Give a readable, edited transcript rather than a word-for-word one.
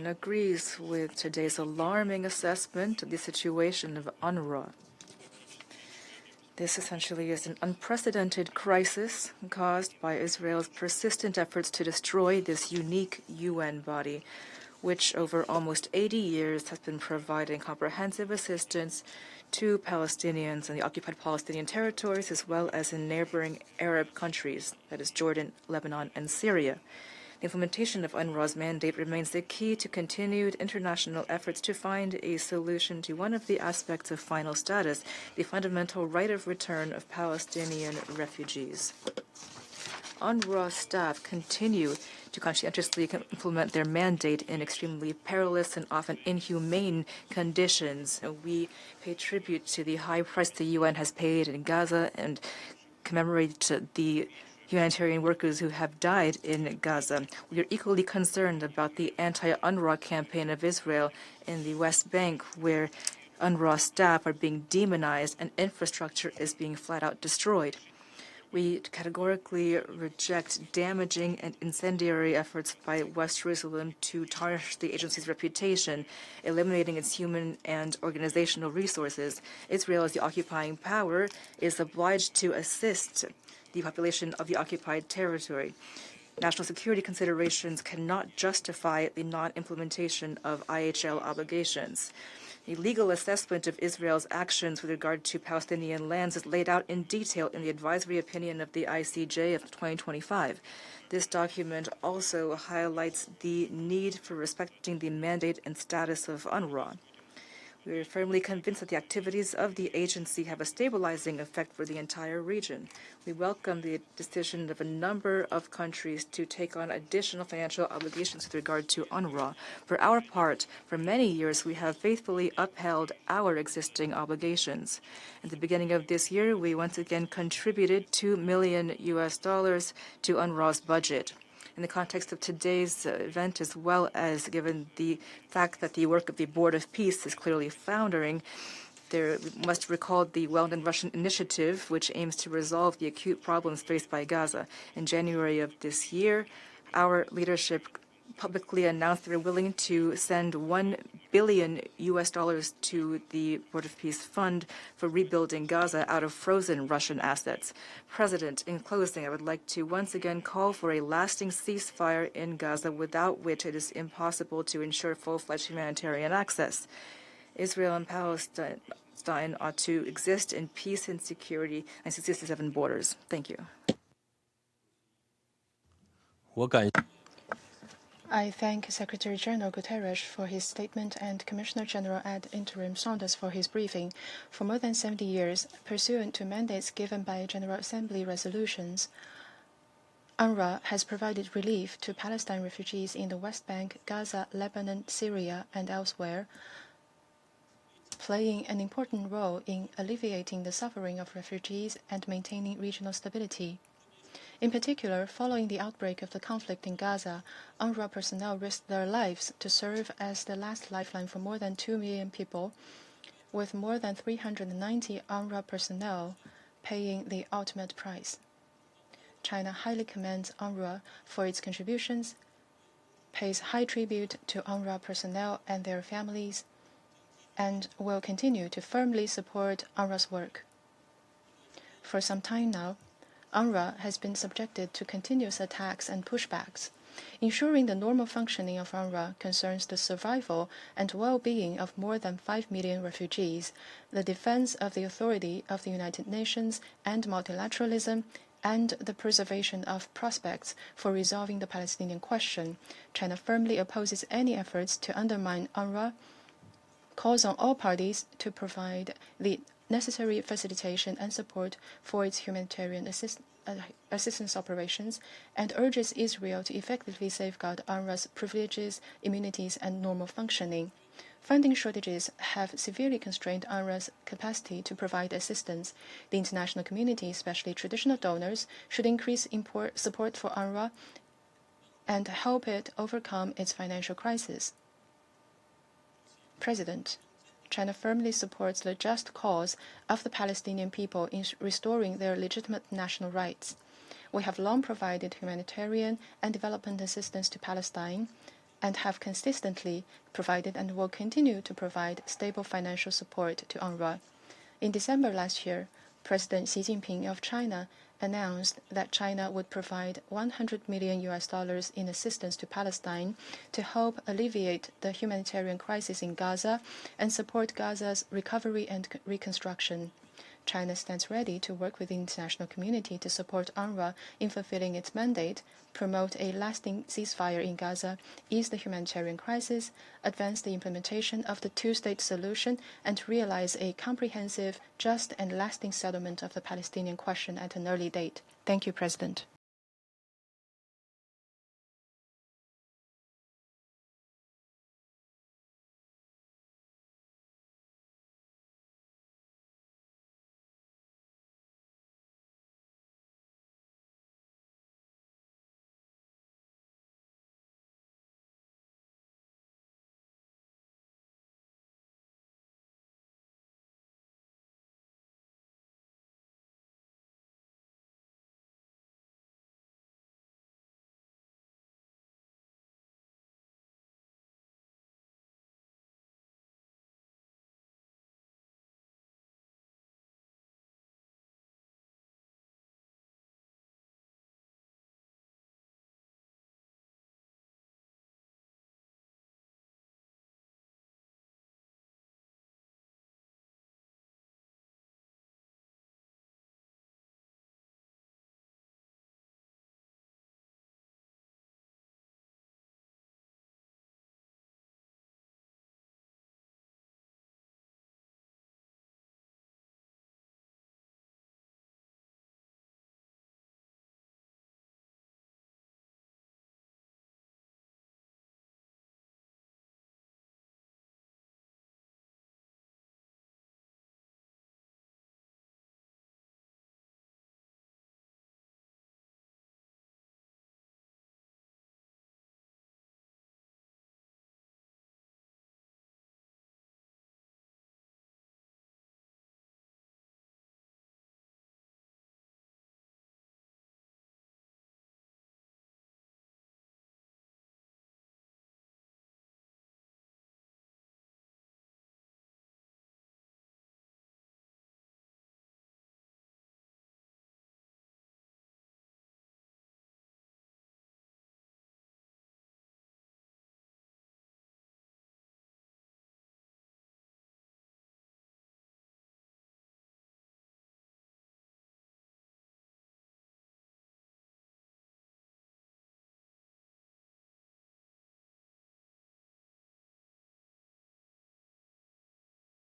President agrees with today's alarming assessment of the situation of UNRWA. This essentially is an unprecedented crisis caused by Israel's persistent efforts to destroy this unique UN body, which over almost 80 years has been providing comprehensive assistance to Palestinians in the occupied Palestinian territories as well as in neighboring Arab countries, that is Jordan, Lebanon, and Syria. The implementation of UNRWA's mandate remains the key to continued international efforts to find a solution to one of the aspects of final status, the fundamental right of return of Palestinian refugees. UNRWA staff continue to conscientiously implement their mandate in extremely perilous and often inhumane conditions. We pay tribute to the high price the UN has paid in Gaza and commemorate the humanitarian workers who have died in Gaza. We are equally concerned about the anti-UNRWA campaign of Israel in the West Bank, where UNRWA staff are being demonized and infrastructure is being flat out destroyed. We categorically reject damaging and incendiary efforts by West Jerusalem to tarnish the agency's reputation, eliminating its human and organizational resources. Israel, as the occupying power, is obliged to assist the population of the occupied territory. National security considerations cannot justify the non-implementation of IHL obligations. The legal assessment of Israel's actions with regard to Palestinian lands is laid out in detail in the advisory opinion of the ICJ of 2025. This document also highlights the need for respecting the mandate and status of UNRWA. We are firmly convinced that the activities of the agency have a stabilizing effect for the entire region. We welcome the decision of a number of countries to take on additional financial obligations with regard to UNRWA. For our part, for many years, we have faithfully upheld our existing obligations. At the beginning of this year, we once again contributed $2 million to UNRWA's budget. In the context of today's event, as well as given the fact that the work of the Board of Peace is clearly floundering, we must recall the well-known Russian initiative, which aims to resolve the acute problems faced by Gaza. In January of this year, our leadership publicly announced they were willing to send $1 billion to the Board of Peace Fund for rebuilding Gaza out of frozen Russian assets. President, in closing, I would like to once again call for a lasting ceasefire in Gaza, without which it is impossible to ensure full-fledged humanitarian access. Israel and Palestine ought to exist in peace and security and 67 borders. Thank you. I thank Secretary General Guterres for his statement and Commissioner General ad interim Saunders for his briefing. For more than 70 years, pursuant to mandates given by General Assembly resolutions, UNRWA has provided relief to Palestine refugees in the West Bank, Gaza, Lebanon, Syria, and elsewhere, playing an important role in alleviating the suffering of refugees and maintaining regional stability. In particular, following the outbreak of the conflict in Gaza, UNRWA personnel risked their lives to serve as the last lifeline for more than 2 million people, with more than 390 UNRWA personnel paying the ultimate price. China highly commends UNRWA for its contributions, pays high tribute to UNRWA personnel and their families, and will continue to firmly support UNRWA's work. For some time now, UNRWA has been subjected to continuous attacks and pushbacks. Ensuring the normal functioning of UNRWA concerns the survival and well-being of more than 5 million refugees, the defense of the authority of the United Nations and multilateralism, and the preservation of prospects for resolving the Palestinian question. China firmly opposes any efforts to undermine UNRWA, calls on all parties to provide the necessary facilitation and support for its humanitarian assistance operations, and urges Israel to effectively safeguard UNRWA's privileges, immunities, and normal functioning. Funding shortages have severely constrained UNRWA's capacity to provide assistance. The international community, especially traditional donors, should increase support for UNRWA and help it overcome its financial crisis. President, China firmly supports the just cause of the Palestinian people in restoring their legitimate national rights. We have long provided humanitarian and development assistance to Palestine, and have consistently provided and will continue to provide stable financial support to UNRWA. In December last year, President Xi Jinping of China announced that China would provide $100 million in assistance to Palestine to help alleviate the humanitarian crisis in Gaza and support Gaza's recovery and reconstruction. China stands ready to work with the international community to support UNRWA in fulfilling its mandate, promote a lasting ceasefire in Gaza, ease the humanitarian crisis, advance the implementation of the two-state solution, and realize a comprehensive, just, and lasting settlement of the Palestinian question at an early date. Thank you, President.